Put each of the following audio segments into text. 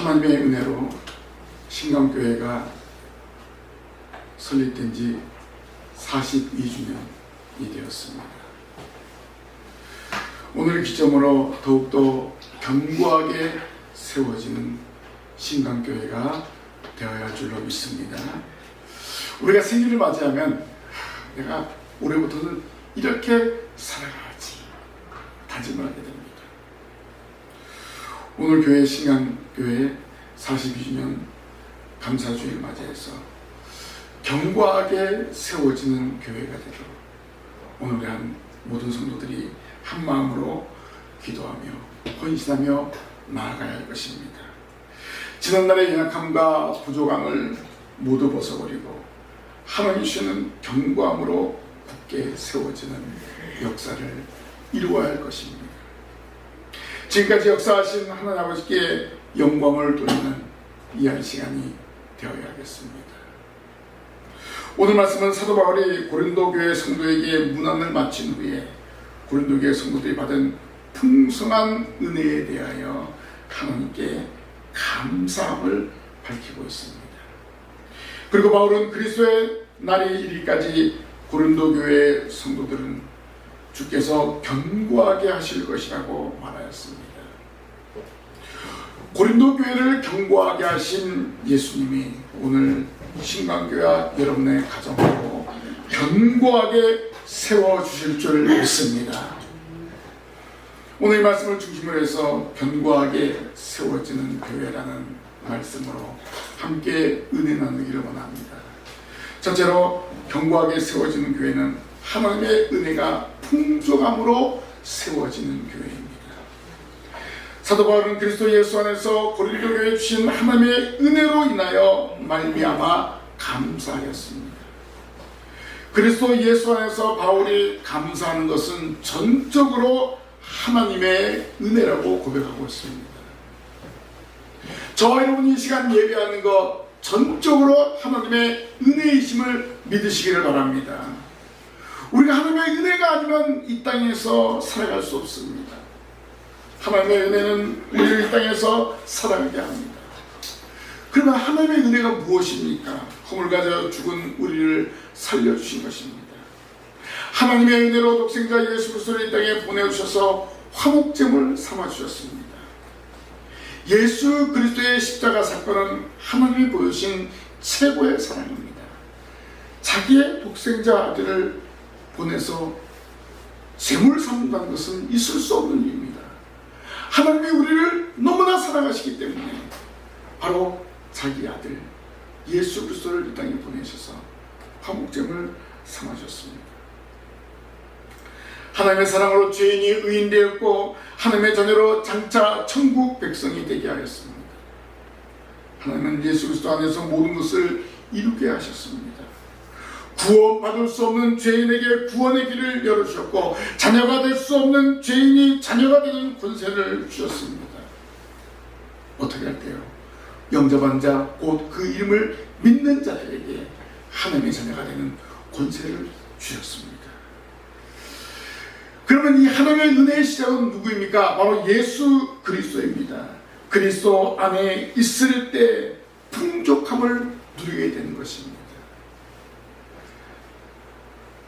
하나님의 은혜로 신강교회가 설립된 지 42주년이 되었습니다. 오늘 기점으로 더욱더 견고하게 세워지는 신강교회가 되어야 할 줄로 믿습니다. 우리가 생일을 맞이하면 내가 올해부터는 이렇게 살아가야지 다짐을 하게 됩니다. 오늘 교회 신강교회 42주년 감사주일 맞이해서 견고하게 세워지는 교회가 되도록 오늘의 한 모든 성도들이 한 마음으로 기도하며 헌신하며 나아가야 할 것입니다. 지난날의 연약함과 부족함을 모두 벗어버리고 하나님 주시는 견고함으로 굳게 세워지는 역사를 이루어야 할 것입니다. 지금까지 역사하신 하나님 아버지께 영광을 돌리는 이해할 시간이 되어야겠습니다. 오늘 말씀은 사도 바울이 고린도 교회 성도에게 문안을 마친 후에 고린도 교회 성도들이 받은 풍성한 은혜에 대하여 하나님께 감사함을 밝히고 있습니다. 그리고 바울은 그리스도의 날이 이르기까지 고린도 교회 성도들은 주께서 견고하게 하실 것이라고 말하였습니다. 고린도 교회를 견고하게 하신 예수님이 오늘 신강교회와 여러분의 가정으로 견고하게 세워주실 줄 믿습니다. 오늘 이 말씀을 중심으로 해서 견고하게 세워지는 교회라는 말씀으로 함께 은혜 나누기를 원합니다. 첫째로 견고하게 세워지는 교회는 하나님의 은혜가 풍족함으로 세워지는 교회입니다. 사도 바울은 그리스도 예수 안에서 고린도 교회에 주신 하나님의 은혜로 인하여 말미암아 감사하였습니다. 그리스도 예수 안에서 바울이 감사하는 것은 전적으로 하나님의 은혜라고 고백하고 있습니다. 저와 여러분이 이 시간 예배하는 것 전적으로 하나님의 은혜이심을 믿으시기를 바랍니다. 우리가 하나님의 은혜가 아니면 이 땅에서 살아갈 수 없습니다. 하나님의 은혜는 우리를 이 땅에서 살아가게 합니다. 그러나 하나님의 은혜가 무엇입니까? 허물가져 죽은 우리를 살려주신 것입니다. 하나님의 은혜로 독생자 예수 그리스도를 이 땅에 보내주셔서 화목제물 삼아주셨습니다. 예수 그리스도의 십자가 사건은 하나님이 보여주신 최고의 사랑입니다. 자기의 독생자 아들을 보내서 제물 삼는다는 것은 있을 수 없는 일입니다. 하나님이 우리를 너무나 사랑하시기 때문에 바로 자기 아들 예수 그리스도를 이 땅에 보내셔서 화목제물 삼아주셨습니다. 하나님의 사랑으로 죄인이 의인되었고 하나님의 자녀로 장차 천국 백성이 되게 하였습니다. 하나님은 예수 그리스도 안에서 모든 것을 이루게 하셨습니다. 구원받을 수 없는 죄인에게 구원의 길을 열어주셨고 자녀가 될 수 없는 죄인이 자녀가 되는 권세를 주셨습니다. 어떻게 할까요? 영접한 자 곧 그 이름을 믿는 자들에게 하나님의 자녀가 되는 권세를 주셨습니다. 그러면 이 하나님의 은혜의 시작은 누구입니까? 바로 예수 그리스도입니다. 그리스도 안에 있을 때 풍족함을 누리게 되는 것입니다.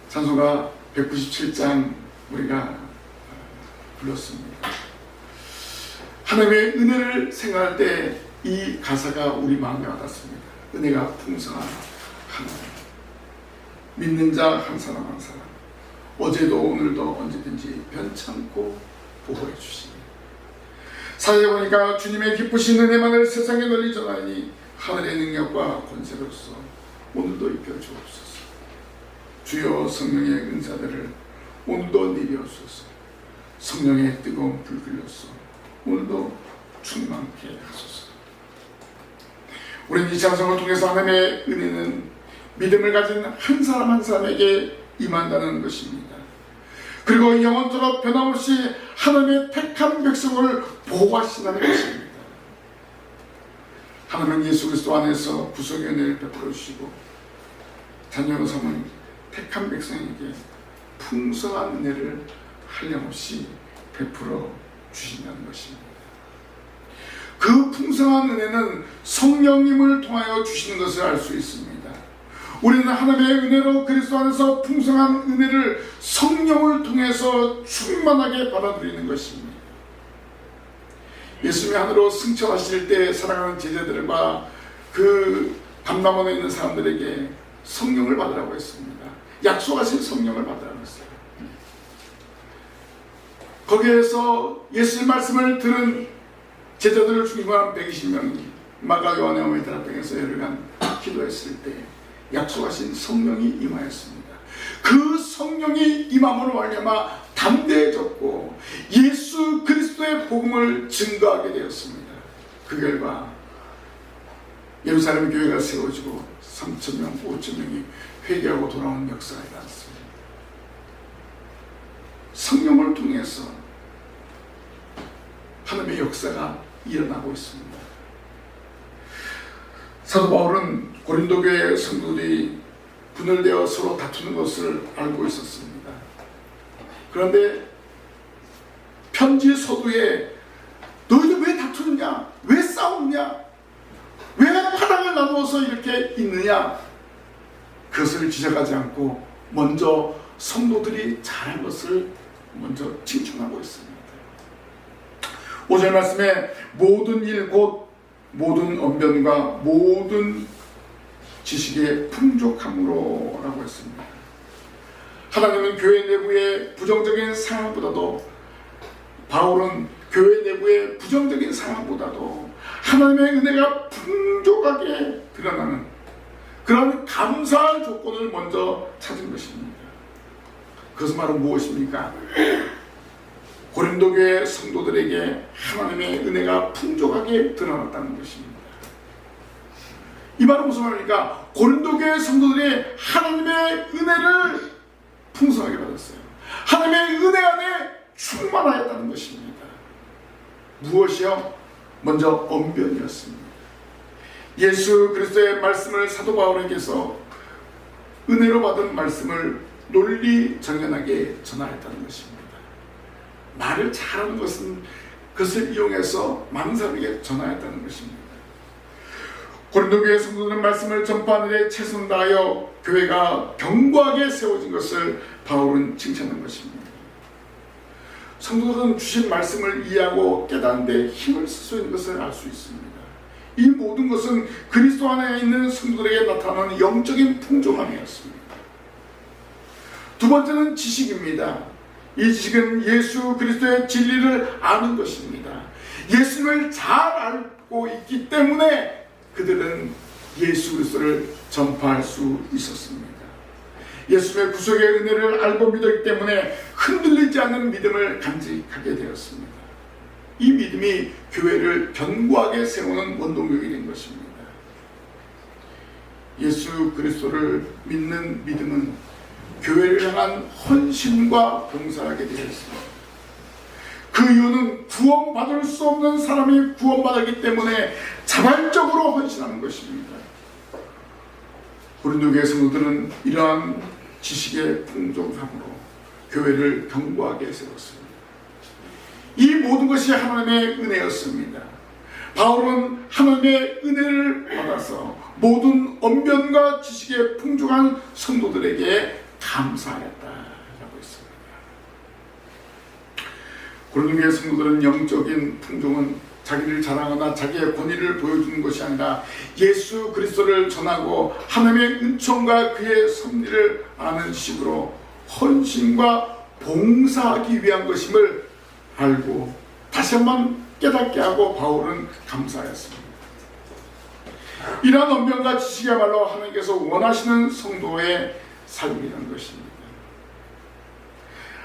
찬송가 197장 우리가 불렀습니다. 하나님의 은혜를 생각할 때 이 가사가 우리 마음에 와닿습니다. 은혜가 풍성한 하나님, 믿는 자 한 사람 한 사람, 어제도 오늘도 언제든지 변찮고 보호해 주시니 사회에 보니까 주님의 기쁘신 은혜만을 세상에 널리 전하니 하늘의 능력과 권세로서 오늘도 입혀 주옵소서. 주여 성령의 은사들을 오늘도 내려주소서. 성령의 뜨거운 불길로서 오늘도 충만케 하소서. 우리는 이 찬송을 통해서 하나님의 은혜는 믿음을 가진 한 사람 한 사람에게 임한다는 것입니다. 그리고 영원토록 변함없이 하나님의 택한 백성을 보호하신다는 것입니다. 하나님은 예수 그리스도 안에서 구속의 은혜를 베풀어 주시고 자녀로 삼은 택한 백성에게 풍성한 은혜를 한량없이 베풀어 주신다는 것입니다. 그 풍성한 은혜는 성령님을 통하여 주시는 것을 알 수 있습니다. 우리는 하나님의 은혜로 그리스도 안에서 풍성한 은혜를 성령을 통해서 충만하게 받아들이는 것입니다. 예수님이 하늘로 승천하실 때 사랑하는 제자들과 그 감람원에 있는 사람들에게 성령을 받으라고 했습니다. 약속하신 성령을 받으라고 했어요. 거기에서 예수의 말씀을 들은 제자들을 죽이고 한 120명이 마가 요한의 어머니 다락방에서 열흘간 기도했을 때 약속하신 성령이 임하였습니다. 그 성령이 임함으로 말미암아 담대해졌고 예수 그리스도의 복음을 증거하게 되었습니다. 그 결과 예루살렘 교회가 세워지고 3,000명, 5,000명이 회개하고 돌아오는 역사가 일어났습니다. 성령을 통해서 하나님의 역사가 일어나고 있습니다. 사도 바울은 고린도 교회 성도들이 분열되어 서로 다투는 것을 알고 있었습니다. 그런데 편지 서두에 너희들 왜 다투느냐? 왜 싸우느냐? 왜 파당을 나누어서 이렇게 있느냐? 그것을 지적하지 않고 먼저 성도들이 잘한 것을 먼저 칭찬하고 있습니다. 5절 말씀에 모든 일 곧 모든 언변과 모든 지식의 풍족함으로 라고 했습니다. 하나님은 교회 내부의 부정적인 상황보다도 바울은 교회 내부의 부정적인 상황보다도 하나님의 은혜가 풍족하게 드러나는 그런 감사할 조건을 먼저 찾은 것입니다. 그것은 바로 무엇입니까? 고린도 교회 성도들에게 하나님의 은혜가 풍족하게 드러났다는 것입니다. 이 말은 무슨 말입니까? 고린도 교회 성도들이 하나님의 은혜를 풍성하게 받았어요. 하나님의 은혜 안에 충만하였다는 것입니다. 무엇이요? 먼저 언변이었습니다. 예수 그리스도의 말씀을 사도 바울에게서 은혜로 받은 말씀을 논리정연하게 전하였다는 것입니다. 말을 잘하는 것은 그것을 이용해서 많은 사람에게 전하였다는 것입니다. 고린도 교회 성도들은 말씀을 전파하는 데 최선을 다하여 교회가 견고하게 세워진 것을 바울은 칭찬한 것입니다. 성도들은 주신 말씀을 이해하고 깨닫는 데 힘을 쓸 수 있는 것을 알 수 있습니다. 이 모든 것은 그리스도 안에 있는 성도들에게 나타나는 영적인 풍족함이었습니다. 두 번째는 지식입니다. 이 지식은 예수 그리스도의 진리를 아는 것입니다. 예수를 잘 알고 있기 때문에 그들은 예수 그리스도를 전파할 수 있었습니다. 예수의 구속의 은혜를 알고 믿었기 때문에 흔들리지 않는 믿음을 간직하게 되었습니다. 이 믿음이 교회를 견고하게 세우는 원동력이 된 것입니다. 예수 그리스도를 믿는 믿음은 교회를 향한 헌신과 봉사하게 되었습니다. 그 이유는 구원받을 수 없는 사람이 구원받았기 때문에 자발적으로 헌신하는 것입니다. 고린도 교회 성도들은 이러한 지식의 풍족함으로 교회를 견고하게 세웠습니다. 이 모든 것이 하나님의 은혜였습니다. 바울은 하나님의 은혜를 받아서 모든 언변과 지식의 풍족한 성도들에게 감사하였다라고 했습니다. 고린도 교회 성도들은 영적인 풍족은 자기를 자랑하거나 자기의 권위를 보여주는 것이 아니라 예수 그리스도를 전하고 하나님의 은총과 그의 섭리를 아는 식으로 헌신과 봉사하기 위한 것임을 알고 다시 한번 깨닫게 하고 바울은 감사했습니다. 이러한 언변과 지식이야말로 하나님께서 원하시는 성도의 삶이라는 것입니다.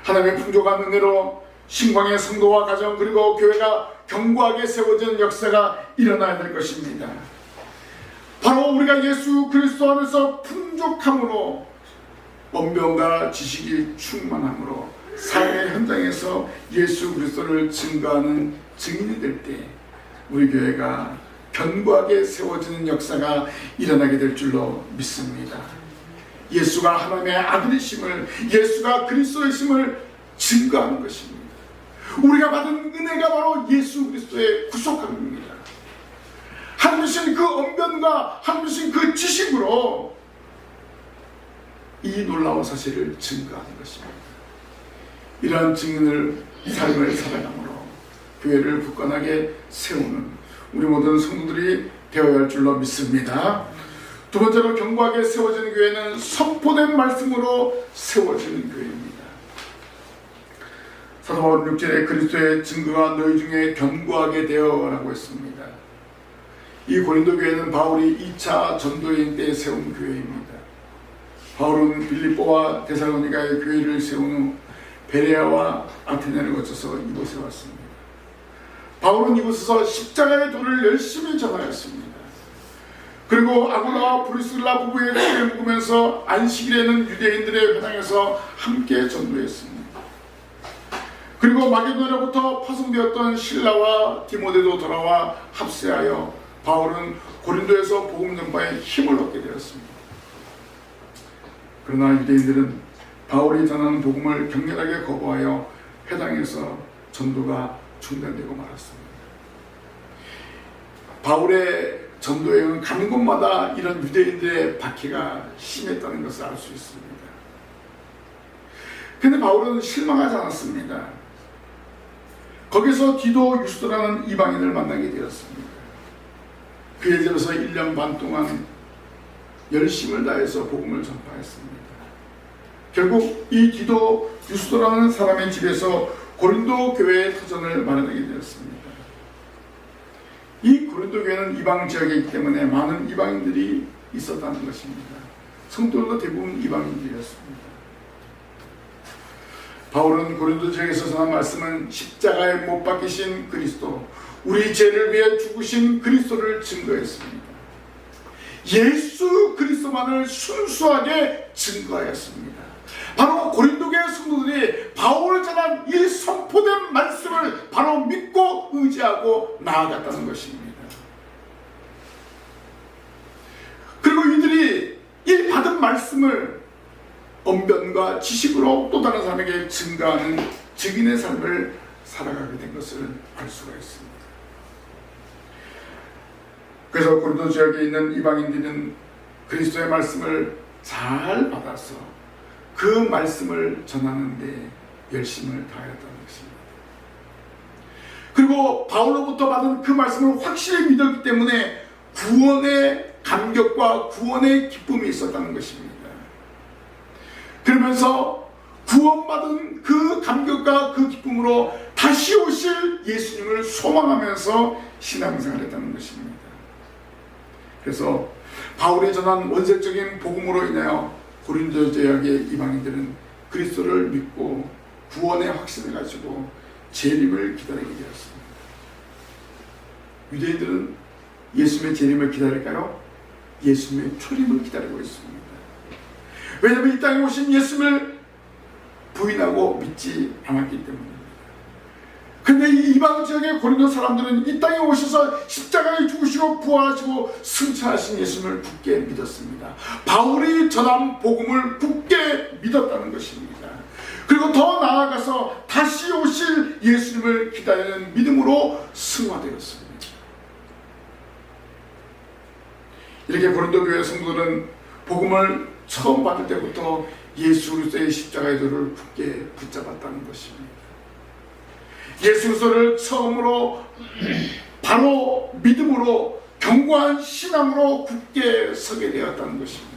하나님의 풍족한 은혜로 신광의 성도와 가정 그리고 교회가 견고하게 세워지는 역사가 일어나야 될 것입니다. 바로 우리가 예수 그리스도 안에서 풍족함으로 언변과 지식이 충만함으로 삶의 현장에서 예수 그리스도를 증거하는 증인이 될 때 우리 교회가 견고하게 세워지는 역사가 일어나게 될 줄로 믿습니다. 예수가 하나님의 아들이심을, 예수가 그리스도이심을 증거하는 것입니다. 우리가 받은 은혜가 바로 예수 그리스도의 구속함입니다. 그 언변과 하나님 주신 그 지식으로 이 놀라운 사실을 증거하는 것입니다. 이러한 증인을 삶을 살아감으로 교회를 굳건하게 세우는 우리 모든 성도들이 되어야 할 줄로 믿습니다. 두 번째로 견고하게 세워지는 교회는 선포된 말씀으로 세워지는 교회입니다. 사도 바울은 6절에 그리스도의 증거가 너희 중에 견고하게 되어라고 했습니다. 이 고린도 교회는 바울이 2차 전도여행 때 세운 교회입니다. 바울은 빌립보와 데살로니가의 교회를 세운 후 베레아와 아테네를 거쳐서 이곳에 왔습니다. 바울은 이곳에서 십자가의 도를 열심히 전하였습니다. 그리고 아굴라와 브리스길라 부부의 떡을 먹으면서 안식일에는 유대인들의 회당에서 함께 전도했습니다. 그리고 마게도냐로부터 파송되었던 실라와 디모데도 돌아와 합세하여 바울은 고린도에서 복음 전파에 힘을 얻게 되었습니다. 그러나 유대인들은 바울이 전하는 복음을 격렬하게 거부하여 회당에서 전도가 중단되고 말았습니다. 바울의 전도여행은 가는 곳마다 이런 유대인들의 박해가 심했다는 것을 알 수 있습니다. 그런데 바울은 실망하지 않았습니다. 거기서 디도 유스도라는 이방인을 만나게 되었습니다. 그의 집에서 1년 반 동안 열심을 다해서 복음을 전파했습니다. 결국 이 디도 유스도라는 사람의 집에서 고린도 교회의 터전을 마련하게 되었습니다. 이 고린도 교회는 이방 지역에 있기 때문에 많은 이방인들이 있었다는 것입니다. 성도들도 대부분 이방인들이었습니다. 바울은 고린도 지역에서 전한 말씀은 십자가에 못 박히신 그리스도, 우리 죄를 위해 죽으신 그리스도를 증거했습니다. 예수 그리스도만을 순수하게 증거하였습니다. 바로 고린도교회 성도들이 바울을 전한 이 선포된 말씀을 바로 믿고 의지하고 나아갔다는 것입니다. 그리고 이들이 이 받은 말씀을 언변과 지식으로 또 다른 사람에게 증거하는 증인의 삶을 살아가게 된 것을 알 수가 있습니다. 그래서 고린도 지역에 있는 이방인들은 그리스도의 말씀을 잘 받아서 그 말씀을 전하는 데 열심을 다하였다는 것입니다. 그리고 바울로부터 받은 그 말씀을 확실히 믿었기 때문에 구원의 감격과 구원의 기쁨이 있었다는 것입니다. 그러면서 구원받은 그 감격과 그 기쁨으로 다시 오실 예수님을 소망하면서 신앙생활을 했다는 것입니다. 그래서 바울이 전한 원색적인 복음으로 인하여 고린도 지역의 이방인들은 그리스도를 믿고 구원의 확신을 가지고 재림을 기다리게 되었습니다. 유대인들은 예수님의 재림을 기다릴까요? 예수님의 초림을 기다리고 있습니다. 왜냐하면 이 땅에 오신 예수님을 부인하고 믿지 않았기 때문입니다. 근데 이 이방 지역의 고린도 사람들은 이 땅에 오셔서 십자가에 죽으시고 부활하시고 승천하신 예수님을 굳게 믿었습니다. 바울이 전한 복음을 굳게 믿었다는 것입니다. 그리고 더 나아가서 다시 오실 예수님을 기다리는 믿음으로 승화되었습니다. 이렇게 고린도 교회 성도들은 복음을 처음 받을 때부터 예수 그리스도의 십자가의 도를 굳게 붙잡았다는 것입니다. 예수 그리스도를 처음으로 바로 믿음으로 견고한 신앙으로 굳게 서게 되었다는 것입니다.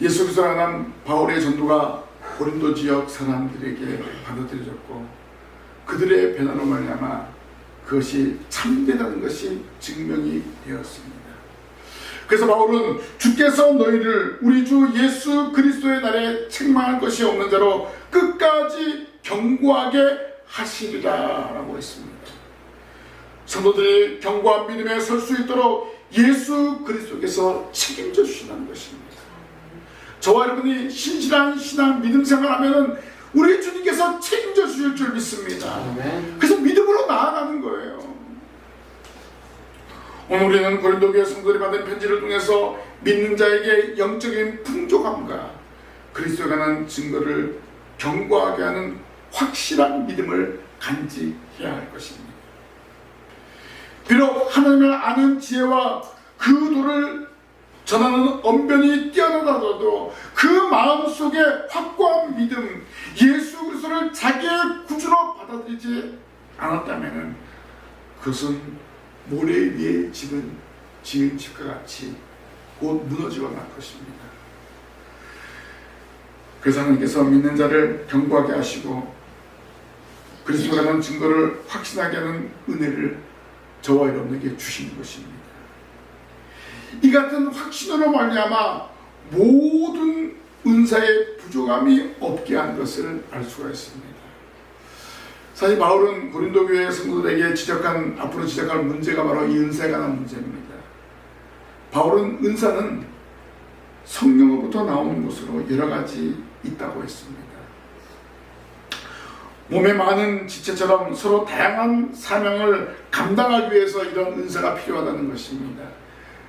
예수 그리스도를 향한 바울의 전도가 고린도 지역 사람들에게 받아들여졌고 그들의 변화로 말미암아 그것이 참되다는 것이 증명이 되었습니다. 그래서 바울은 주께서 너희를 우리 주 예수 그리스도의 날에 책망할 것이 없는 자로 끝까지 견고하게 하시리라 라고 했습니다. 성도들이 견고한 믿음에 설 수 있도록 예수 그리스도께서 책임져 주신다는 것입니다. 저와 여러분이 신실한 신앙 믿음 생활하면 우리 주님께서 책임져 주실 줄 믿습니다. 그래서 믿음으로 나아가는 거예요. 오늘 우리는 고린도 교회 성도들이 받은 편지를 통해서 믿는 자에게 영적인 풍족함과 그리스도에 관한 증거를 견고하게 하는 확실한 믿음을 간직해야 할 것입니다. 비록 하나님을 아는 지혜와 그 도를 전하는 언변이 뛰어나더라도 그 마음속에 확고한 믿음, 예수 그리스도를 자기의 구주로 받아들이지 않았다면 그것은 모래 위에 지은 집과 같이 곧 무너지고 말 것입니다. 그래서 하나님께서 믿는 자를 견고하게 하시고 그리스도라는 증거를 확신하게 하는 은혜를 저와 여러분에게 주시는 것입니다. 이 같은 확신으로 말미암아 모든 은사의 부족함이 없게 한 것을 알 수가 있습니다. 사실 바울은 고린도 교회 성도들에게 앞으로 지적할 문제가 바로 이 은사에 관한 문제입니다. 바울은 은사는 성령으로부터 나오는 것으로 여러 가지 있다고 했습니다. 몸의 많은 지체처럼 서로 다양한 사명을 감당하기 위해서 이런 은사가 필요하다는 것입니다.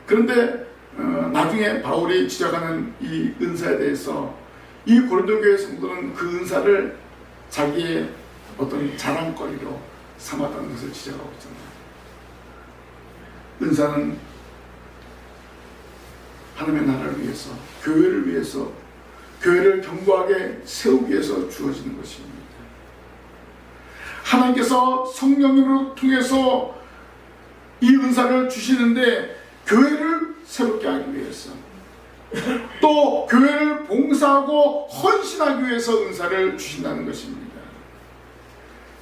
그런데 나중에 바울이 지적하는 이 은사에 대해서 이 고린도 교회 성도는 그 은사를 자기의 어떤 자랑거리로 삼았다는 것을 지적하고 있잖아요. 은사는 하나님의 나라를 위해서, 교회를 위해서, 교회를 견고하게 세우기 위해서 주어지는 것입니다. 하나님께서 성령님을 통해서 이 은사를 주시는데 교회를 새롭게 하기 위해서, 또 교회를 봉사하고 헌신하기 위해서 은사를 주신다는 것입니다.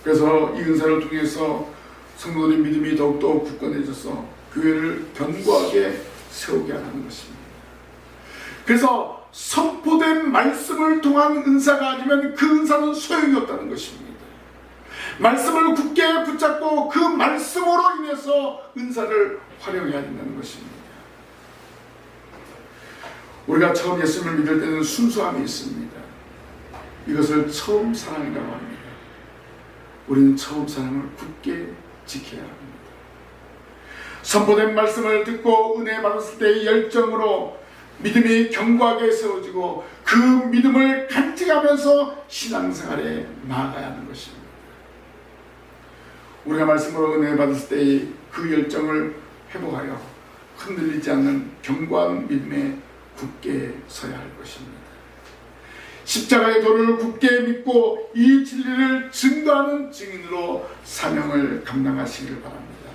그래서 이 은사를 통해서 성도들의 믿음이 더욱더 굳건해져서 교회를 견고하게 세우게 하는 것입니다. 그래서 선포된 말씀을 통한 은사가 아니면 그 은사는 소용이 없다는 것입니다. 말씀을 굳게 붙잡고 그 말씀으로 인해서 은사를 활용해야 된다는 것입니다. 우리가 처음 예수님을 믿을 때는 순수함이 있습니다. 이것을 처음 사랑이라고 합니다. 우리는 처음 사랑을 굳게 지켜야 합니다. 선포된 말씀을 듣고 은혜 받았을 때의 열정으로 믿음이 견고하게 세워지고 그 믿음을 간직하면서 신앙생활에 나아가야 하는 것입니다. 우리가 말씀으로 은혜 받았을 때의 그 열정을 회복하여 흔들리지 않는 견고한 믿음에 굳게 서야 할 것입니다. 십자가의 도를 굳게 믿고 이 진리를 증거하는 증인으로 사명을 감당하시기를 바랍니다.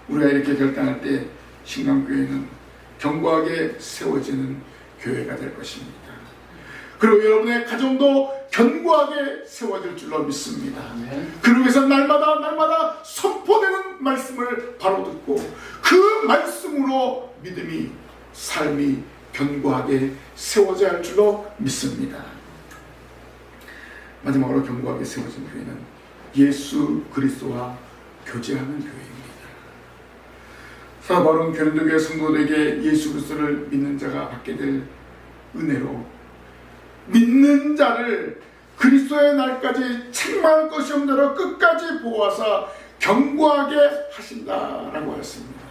우리가 이렇게 결단할 때 신강교회는 견고하게 세워지는 교회가 될 것입니다. 그리고 여러분의 가정도 견고하게 세워질 줄로 믿습니다. 그러기 위해서 날마다 선포되는 말씀을 바로 듣고 그 말씀으로 믿음이, 삶이 견고하게 세워져야 할 줄로 믿습니다. 마지막으로 견고하게 세워진 교회는 예수 그리스도와 교제하는 교회입니다. 사도 바울은 고린도 교회 성도들에게 예수 그리스도를 믿는 자가 받게 될 은혜로 믿는 자를 그리스도의 날까지 책망할 것이 없는 대로 끝까지 보호하사 견고하게 하신다라고 하였습니다.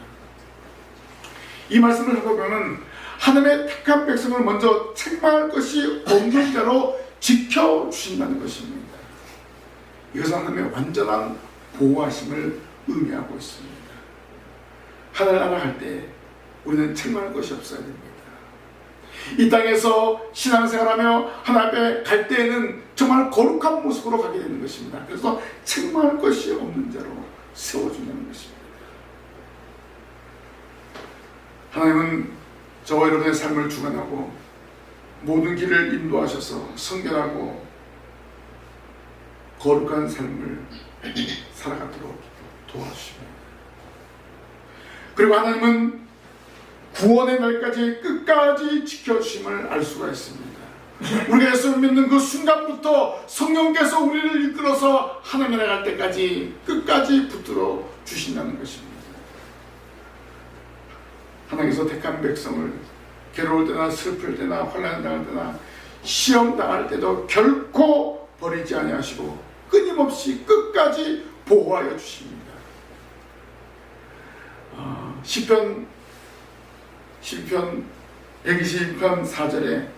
이 말씀을 해보면 하나님의 택한 백성을 먼저 책망할 것이 없는 대로 지켜주신다는 것입니다. 이것은 하나님의 완전한 보호하심을 의미하고 있습니다. 하늘 나라갈 때 우리는 책망할 것이 없어야 됩니다. 이 땅에서 신앙생활하며 하나님 앞에 갈 때에는 정말 거룩한 모습으로 가게 되는 것입니다. 그래서 책망할 것이 없는 자로 세워준다는 것입니다. 하나님은 저와 여러분의 삶을 주관하고 모든 길을 인도하셔서 성결하고 거룩한 삶을 살아가도록 도와주십니다. 그리고 하나님은 구원의 날까지 끝까지 지켜주심을 알 수가 있습니다. 우리가 예수를 믿는 그 순간부터 성령께서 우리를 이끌어서 하나님에 갈 때까지 끝까지 붙들어 주신다는 것입니다. 하나님께서 택한 백성을 괴로울 때나 슬플 때나 환난 당할 때나 시험 당할 때도 결코 버리지 아니하시고 끊임없이 끝까지 보호하여 주십니다. 시편 122편 4절에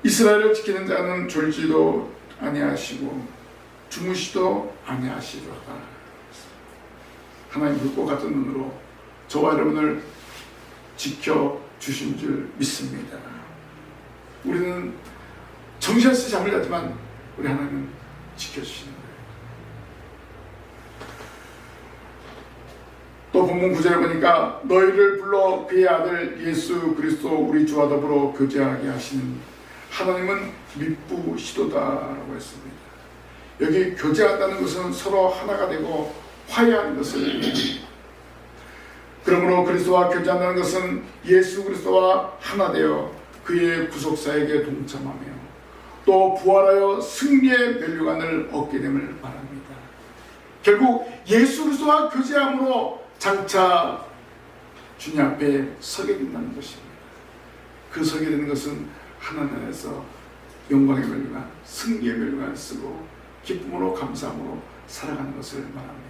이스라엘을 지키는 자는 졸지도 아니하시고 주무시도 아니하시리로다. 하나님 불꽃 같은 눈으로 저와 여러분을 지켜주신 줄 믿습니다. 우리는 정신없이 잠을 자지만 우리 하나님은 지켜주시는 거예요. 또 본문 9절에 보니까 너희를 불러 그의 아들 예수 그리스도 우리 주와 더불어 교제하게 하시는 하나님은 미쁘시도다라고 했습니다. 여기 교제한다는 것은 서로 하나가 되고 화해하는 것을 의미합니다. 그러므로 그리스도와 교제한다는 것은 예수 그리스도와 하나 되어 그의 구속사에게 동참하며 또 부활하여 승리의 면류관을 얻게 됨을 말합니다. 결국 예수 그리스도와 교제함으로 장차 주님 앞에 서게 된다는 것입니다. 그 서게 되는 것은 하나님 안에서 영광의 면류관, 승리의 면류관을 쓰고 기쁨으로 감사함으로 살아가는 것을 말합니다.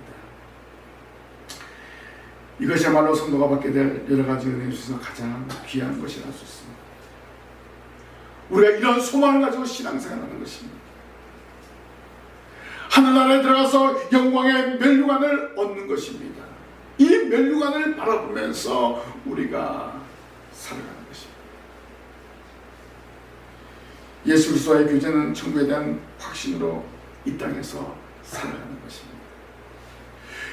이것이야말로 성도가 받게 될 여러 가지 은혜 중에서 가장 귀한 것이라 할 수 있습니다. 우리가 이런 소망을 가지고 신앙생활하는 것입니다. 하늘나라에 들어가서 영광의 면류관을 얻는 것입니다. 이 면류관을 바라보면서 우리가 살아가는 것입니다. 예수 그리스도와의 교제는 천국에 대한 확신으로 이 땅에서 살아가는 것입니다.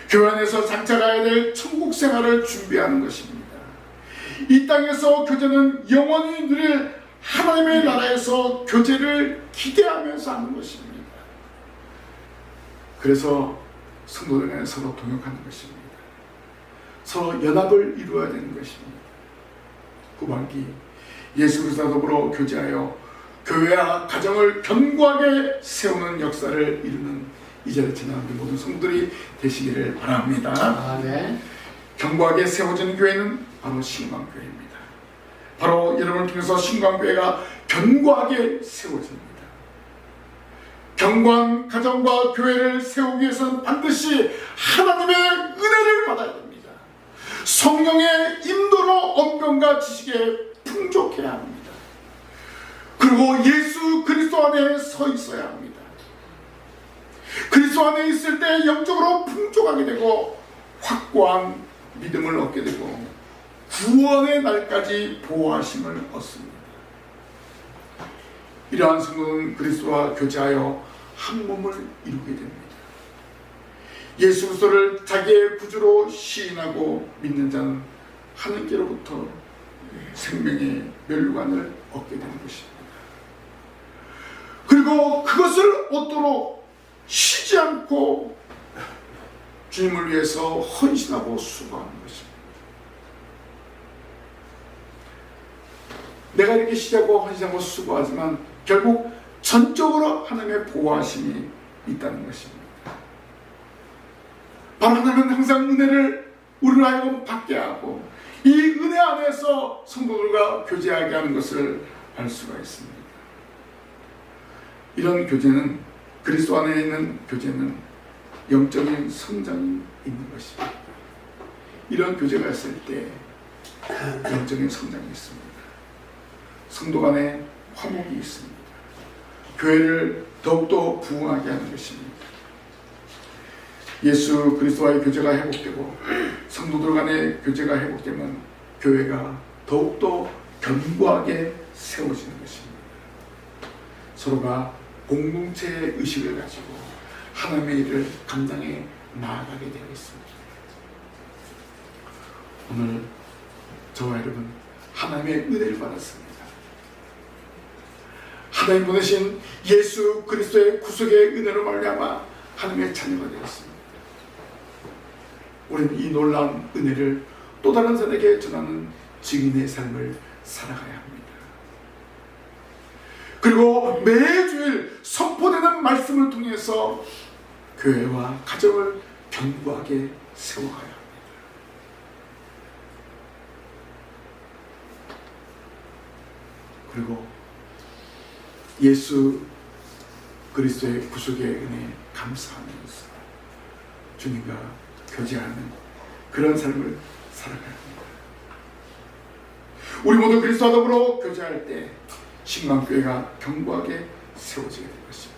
교회 안에서 장차 가야 될 천국 생활을 준비하는 것입니다. 이 땅에서 교제는 영원히 누릴 하나님의 나라에서 교제를 기대하면서 하는 것입니다. 그래서 성도들 간에 서로 동역하는 것입니다. 서로 연합을 이루어야 되는 것입니다. 후반기 예수 그리스도와 더불어 교제하여 교회와 가정을 견고하게 세우는 역사를 이루는 이 자리에 지나는 모든 성도들이 되시기를 바랍니다. 아멘. 견고하게 세워지는 교회는 바로 신광교회입니다. 바로 여러분을 통해서 신광교회가 견고하게 세워집니다. 견고한 가정과 교회를 세우기 위해서는 반드시 하나님의 은혜를 받아야 됩니다. 성령의 인도로 언변과 지식에 풍족해야 합니다. 그리고 예수 그리스도 안에 서 있어야 합니다. 그리스도 안에 있을 때 영적으로 풍족하게 되고 확고한 믿음을 얻게 되고 구원의 날까지 보호하심을 얻습니다. 이러한 성도는 그리스도와 교제하여 한 몸을 이루게 됩니다. 예수 그리스도를 자기의 구주로 시인하고 믿는 자는 하나님께로부터 생명의 면류관을 얻게 되는 것입니다. 그리고 그것을 얻도록 쉬지 않고 주님을 위해서 헌신하고 수고하는 것입니다. 내가 이렇게 쉬자고 헌신하고 수고하지만 결국 전적으로 하나님의 보호하심이 있다는 것입니다. 바로 하나님은 항상 은혜를 우리를 하여금 받게 하고 이 은혜 안에서 성도들과 교제하게 하는 것을 알 수가 있습니다. 이런 교제는 그리스도 안에 있는 교제는 영적인 성장이 있는 것입니다. 이런 교제가 있을 때 영적인 성장이 있습니다. 성도 간에 화목이 있습니다. 교회를 더욱더 부흥하게 하는 것입니다. 예수 그리스도와의 교제가 회복되고 성도들 간의 교제가 회복되면 교회가 더욱더 견고하게 세워지는 것입니다. 서로가 공동체의 의식을 가지고 하나님의 일을 감당해 나아가게 되어 있습니다. 오늘 저와 여러분 하나님의 은혜를 받았습니다. 하나님 보내신 예수 그리스도의 구속의 은혜로 말미암아 하나님의 자녀가 되었습니다. 우리는 이 놀라운 은혜를 또 다른 사람에게 전하는 증인의 삶을 살아가야 합니다. 그리고 매주일 선포되는 말씀을 통해서 교회와 가정을 견고하게 세워가야 합니다. 그리고 예수 그리스도의 구속의 은혜에 감사하면서 주님과 교제하는 그런 삶을 살아가야 합니다. 우리 모두 그리스도와 더불어 교제할 때 신광교회가 견고하게 세워지게 될 것입니다.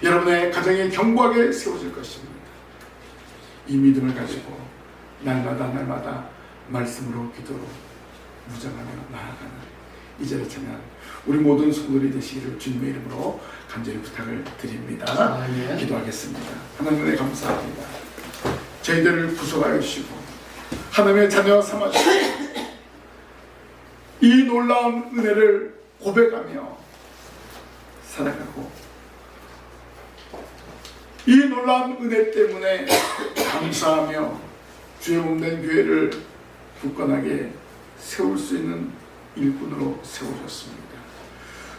여러분의 가정이 견고하게 세워질 것입니다. 이 믿음을 가지고 날마다 말씀으로 기도로 무장하며 나아가는 이 자리에 참여한 우리 모든 성도들이 되시기를 주님의 이름으로 간절히 부탁을 드립니다. 기도하겠습니다. 하나님의 감사합니다. 저희들을 구속하여 주시고 하나님의 자녀 삼아주시고 이 놀라운 은혜를 고백하며 살아가고 이 놀라운 은혜 때문에 감사하며 주의 몸된 교회를 굳건하게 세울 수 있는 일꾼으로 세우셨습니다.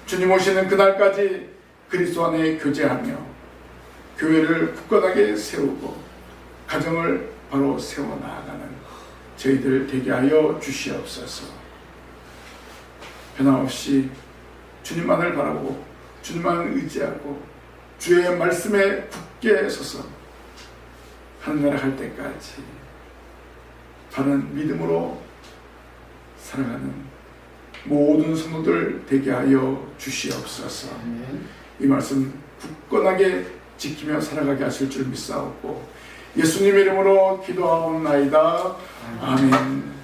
주님 오시는 그날까지 그리스도 안에 교제하며 교회를 굳건하게 세우고 가정을 바로 세워나가는 저희들 되게 하여 주시옵소서. 변함없이 주님만을 바라보고 주님만을 의지하고 주의 말씀에 굳게 서서 하늘나라 갈 때까지 바른 믿음으로 살아가는 모든 성도들 되게 하여 주시옵소서. 이 말씀 굳건하게 지키며 살아가게 하실 줄 믿사옵고 예수님의 이름으로 기도하옵나이다. 아멘.